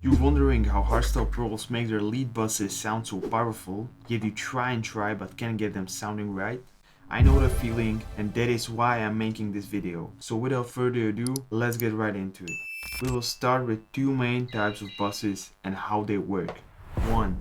You're wondering how hardstyle pros make their lead buses sound so powerful, yet you try and try but can't get them sounding right? I know the feeling, and that is why I'm making this video. So without further ado, let's get right into it. We will start with two main types of buses and how they work. 1.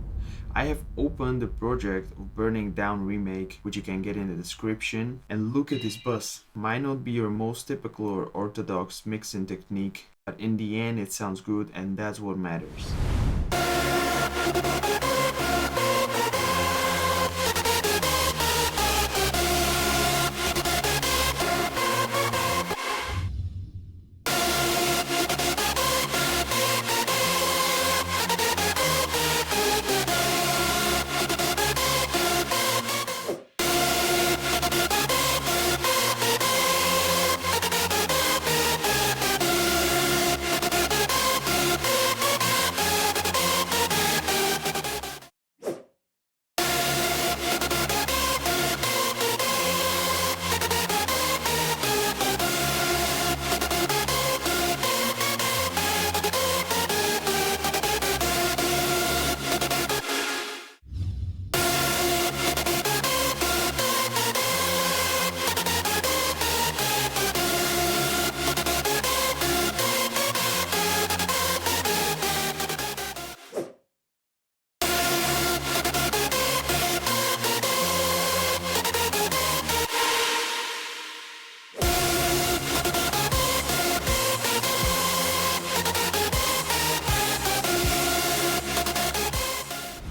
I have opened the project of Burning Down Remake, which you can get in the description, and look at this bus. Might not be your most typical or orthodox mixing technique, but in the end it sounds good and that's what matters.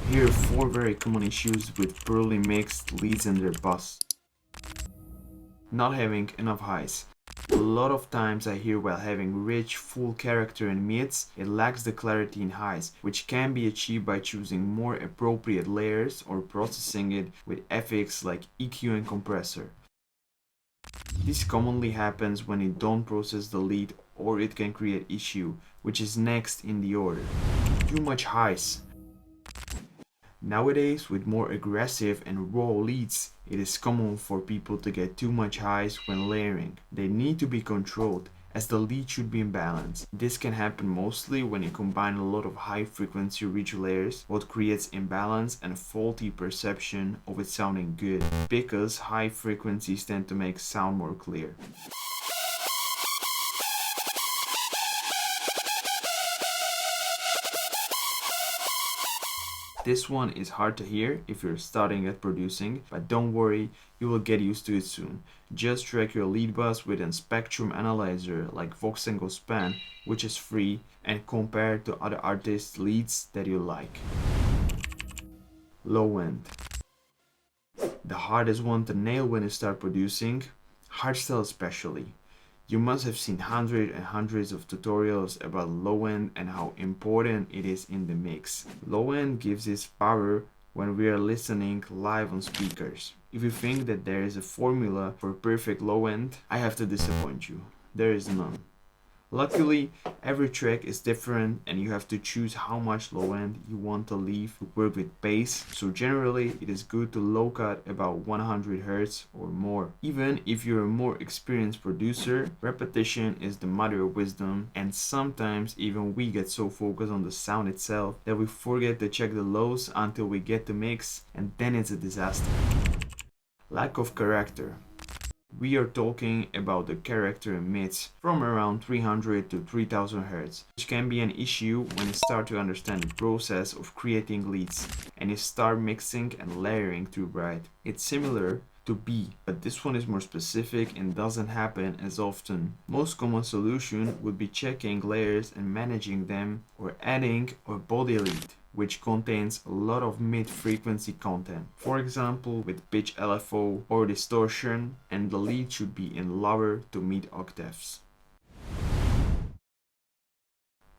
Here are 4 very common issues with poorly mixed leads in their bus. Not having enough highs. A lot of times I hear while having rich, full character in mids, it lacks the clarity in highs, which can be achieved by choosing more appropriate layers or processing it with effects like EQ and compressor. This commonly happens when you don't process the lead, or it can create issue, which is next in the order. Too much highs. Nowadays, with more aggressive and raw leads, it is common for people to get too much highs when layering. They need to be controlled, as the lead should be in balance. This can happen mostly when you combine a lot of high frequency rich layers, what creates imbalance and faulty perception of it sounding good, because high frequencies tend to make sound more clear. This one is hard to hear if you're starting at producing, but don't worry, you will get used to it soon. Just track your lead bus with a spectrum analyzer like Voxengo Span, which is free, and compare to other artists' leads that you like. Low end. The hardest one to nail when you start producing, hardstyle especially. You must have seen hundreds and hundreds of tutorials about low end and how important it is in the mix. Low end gives its power when we are listening live on speakers. If you think that there is a formula for perfect low end, I have to disappoint you. There is none. Luckily, every track is different and you have to choose how much low end you want to leave to work with bass, so generally it is good to low cut about 100 Hz or more. Even if you're a more experienced producer, repetition is the mother of wisdom, and sometimes even we get so focused on the sound itself that we forget to check the lows until we get to mix, and then it's a disaster. Lack of character. We are talking about the character in mids from around 300 to 3000 Hz, which can be an issue when you start to understand the process of creating leads and you start mixing and layering too bright. It's similar to B, but this one is more specific and doesn't happen as often. Most common solution would be checking layers and managing them, or adding a body lead, which contains a lot of mid-frequency content. For example, with pitch LFO or distortion, and the lead should be in lower to mid octaves.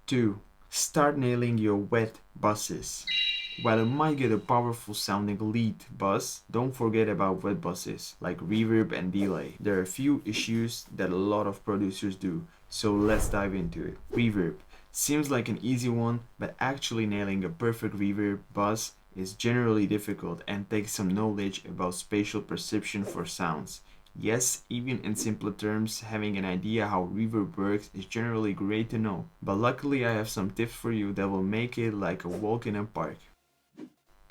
2. Start nailing your wet buses. While you might get a powerful sounding lead bus, don't forget about wet buses, like reverb and delay. There are a few issues that a lot of producers do, so let's dive into it. Reverb. Seems like an easy one, but actually nailing a perfect reverb bus is generally difficult and takes some knowledge about spatial perception for sounds. Yes, even in simpler terms, having an idea how reverb works is generally great to know, but luckily I have some tips for you that will make it like a walk in a park.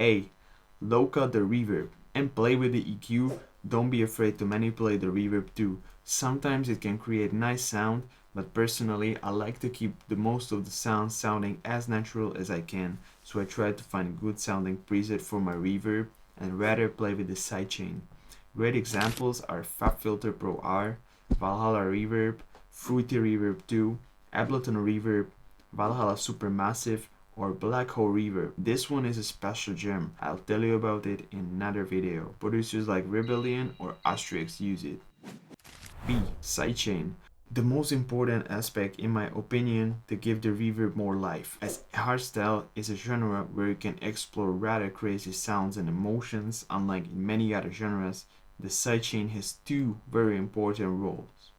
A. Low cut the reverb and play with the EQ. Don't be afraid to manipulate the reverb too. Sometimes it can create nice sound, but personally I like to keep the most of the sound sounding as natural as I can, so I try to find good sounding preset for my reverb and rather play with the sidechain. Great examples are FabFilter Pro R, Valhalla Reverb, Fruity Reverb 2, Ableton Reverb, Valhalla Supermassive, or Black Hole Reverb. This one is a special gem. I'll tell you about it in another video. Producers like Rebellion or Asterix use it. B. Sidechain. The most important aspect in my opinion to give the reverb more life, as hardstyle is a genre where you can explore rather crazy sounds and emotions. Unlike in many other genres, the sidechain has two very important roles.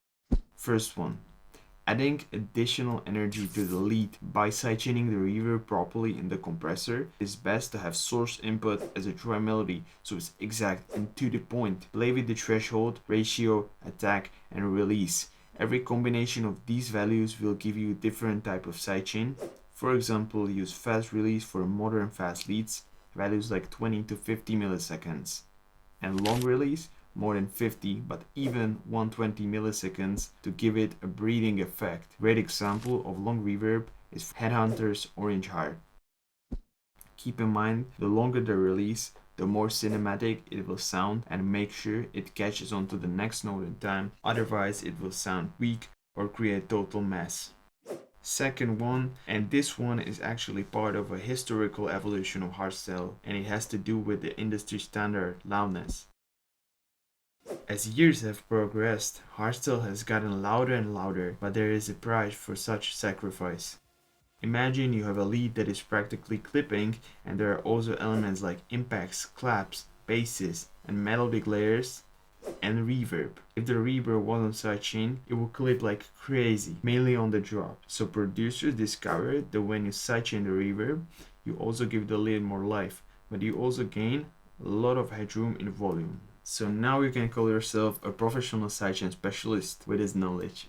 First one, adding additional energy to the lead. By sidechaining the reverb properly in the compressor, it's best to have source input as a dry melody, so it's exact and to the point. Play with the threshold, ratio, attack, and release. Every combination of these values will give you a different type of sidechain. For example, use fast release for modern fast leads, values like 20 to 50 milliseconds, and long release, more than 50 but even 120 milliseconds to give it a breathing effect. Great example of long reverb is Headhunter's Orange Heart. Keep in mind, the longer the release, the more cinematic it will sound, and make sure it catches on to the next note in time, otherwise it will sound weak or create total mess. Second one, and this one is actually part of a historical evolution of hardstyle, and it has to do with the industry standard loudness. As years have progressed, hardstyle has gotten louder and louder, but there is a price for such sacrifice. Imagine you have a lead that is practically clipping, and there are also elements like impacts, claps, basses, and melodic layers, and reverb. If the reverb wasn't sidechain, it would clip like crazy, mainly on the drop. So producers discovered that when you sidechain the reverb, you also give the lead more life, but you also gain a lot of headroom in volume. So now you can call yourself a professional sidechain specialist with this knowledge.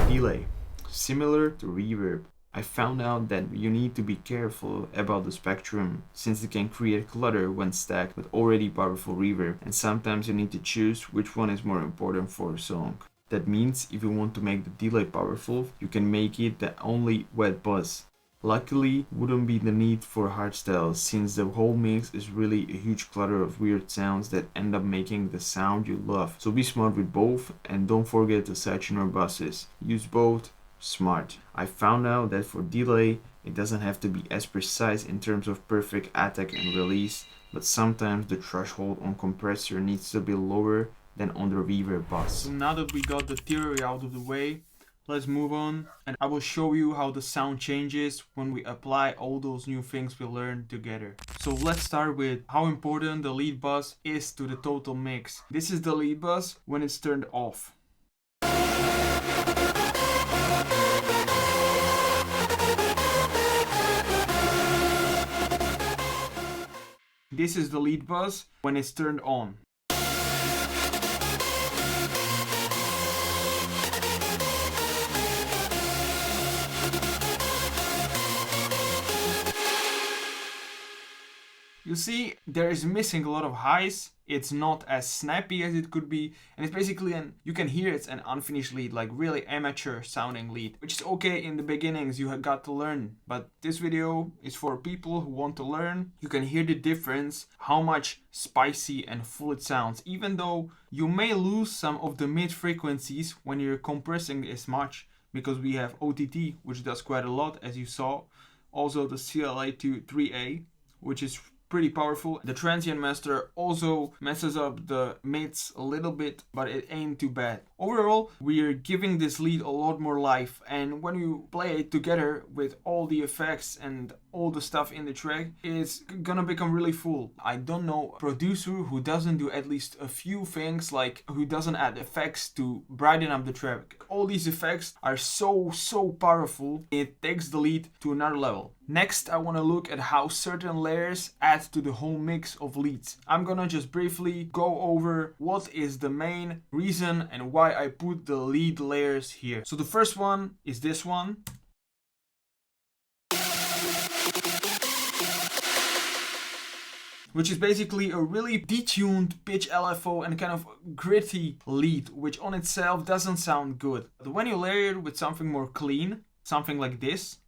Delay. Similar to reverb, I found out that you need to be careful about the spectrum, since it can create clutter when stacked with already powerful reverb, and sometimes you need to choose which one is more important for a song. That means if you want to make the delay powerful, you can make it the only wet buzz. Luckily, wouldn't be the need for hardstyle, since the whole mix is really a huge clutter of weird sounds that end up making the sound you love. So be smart with both, and don't forget to sidechain your buses. Use both, smart. I found out that for delay, it doesn't have to be as precise in terms of perfect attack and release, but sometimes the threshold on compressor needs to be lower than on the reverb bus. So now that we got the theory out of the way, let's move on, and I will show you how the sound changes when we apply all those new things we learned together. So let's start with how important the lead bus is to the total mix. This is the lead bus when it's turned off. This is the lead bus when it's turned on. You see, there is missing a lot of highs. It's not as snappy as it could be, and it's basically you can hear it's an unfinished lead, like really amateur sounding lead, which is okay in the beginnings, you have got to learn. But this video is for people who want to learn. You can hear the difference, how much spicy and full it sounds, even though you may lose some of the mid frequencies when you're compressing as much, because we have OTT, which does quite a lot, as you saw. Also the CLA-3A, which is pretty powerful. The transient master also messes up the mids a little bit, but it ain't too bad. Overall, we're giving this lead a lot more life, and when you play it together with all the effects and all the stuff in the track, it's gonna become really full. I don't know a producer who doesn't do at least a few things, like who doesn't add effects to brighten up the track. All these effects are so powerful, it takes the lead to another level. Next, I want to look at how certain layers add to the whole mix of leads. I'm gonna just briefly go over what is the main reason and why I put the lead layers here. So the first one is this one. Which is basically a really detuned pitch LFO and kind of gritty lead, which on itself doesn't sound good. But when you layer it with something more clean, something like this,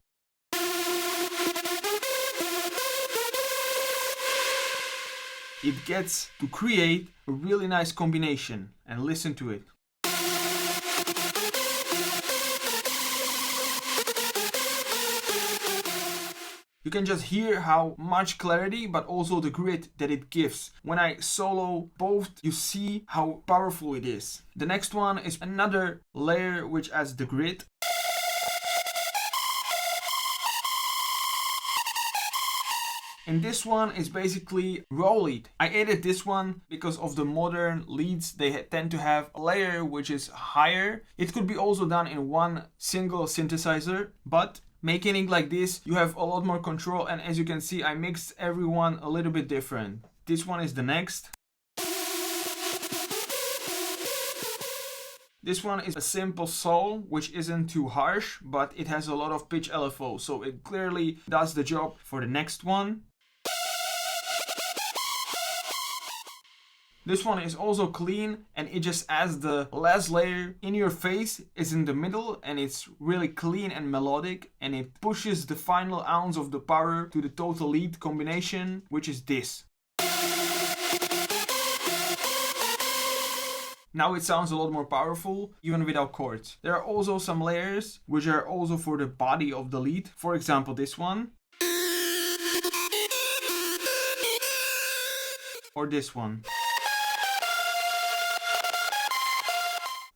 it gets to create a really nice combination. And listen to it. You can just hear how much clarity, but also the grit that it gives. When I solo both, you see how powerful it is. The next one is another layer which adds the grit. And this one is basically raw lead. I added this one because of the modern leads. They tend to have a layer which is higher. It could be also done in one single synthesizer, but making it like this, you have a lot more control. And as you can see, I mixed everyone a little bit different. This one is the next. This one is a simple soul, which isn't too harsh, but it has a lot of pitch LFO. So it clearly does the job for the next one. This one is also clean and it just adds the last layer. In your face is in the middle and it's really clean and melodic, and it pushes the final ounce of the power to the total lead combination, which is this. Now it sounds a lot more powerful, even without chords. There are also some layers which are also for the body of the lead. For example, this one. Or this one.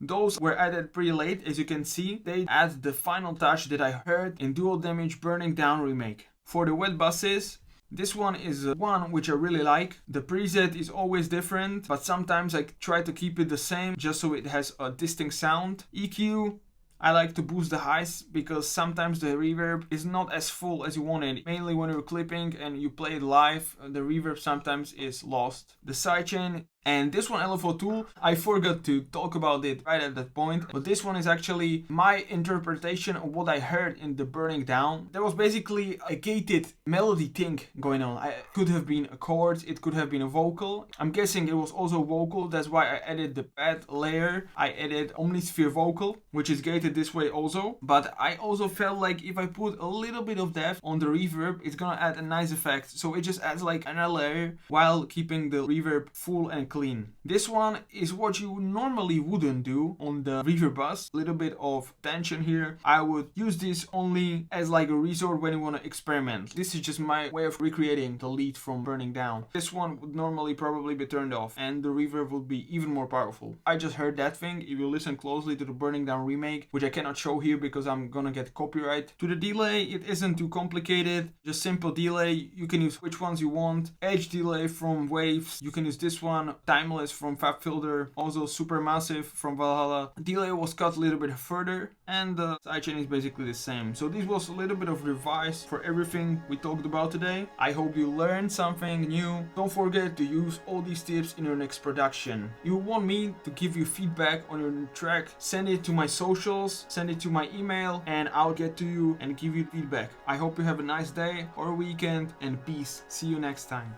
Those were added pretty late, as you can see. They add the final touch that I heard in Dual Damage Burning Down remake. For the wet buses, this one is one which I really like. The preset is always different, but sometimes I try to keep it the same just so it has a distinct sound. EQ, I like to boost the highs because sometimes the reverb is not as full as you want it. Mainly when you're clipping and you play it live, the reverb sometimes is lost. The sidechain and this one LFO tool, I forgot to talk about it right at that point, but this one is actually my interpretation of what I heard in the Burning Down. There was basically a gated melody thing going on. It could have been a chord, it could have been a vocal. I'm guessing it was also vocal, that's why I added the pad layer. I added Omnisphere vocal, which is gated this way also, but I also felt like if I put a little bit of depth on the reverb, it's gonna add a nice effect. So it just adds like another layer while keeping the reverb full and clean. This one is what you normally wouldn't do on the reverb bus. A little bit of tension here. I would use this only as like a resort when you want to experiment. This is just my way of recreating the lead from Burning Down. This one would normally probably be turned off and the reverb would be even more powerful. I just heard that thing. If you listen closely to the Burning Down remake, which I cannot show here because I'm gonna get copyright. To the delay, it isn't too complicated. Just simple delay. You can use which ones you want. Edge delay from Waves. You can use this one. Timeless from FabFilter, also Supermassive from Valhalla. Delay was cut a little bit further and the sidechain is basically the same. So this was a little bit of revise for everything we talked about today. I hope you learned something new. Don't forget to use all these tips in your next production. You want me to give you feedback on your track, send it to my socials, send it to my email, and I'll get to you and give you feedback. I hope you have a nice day or weekend, and peace. See you next time.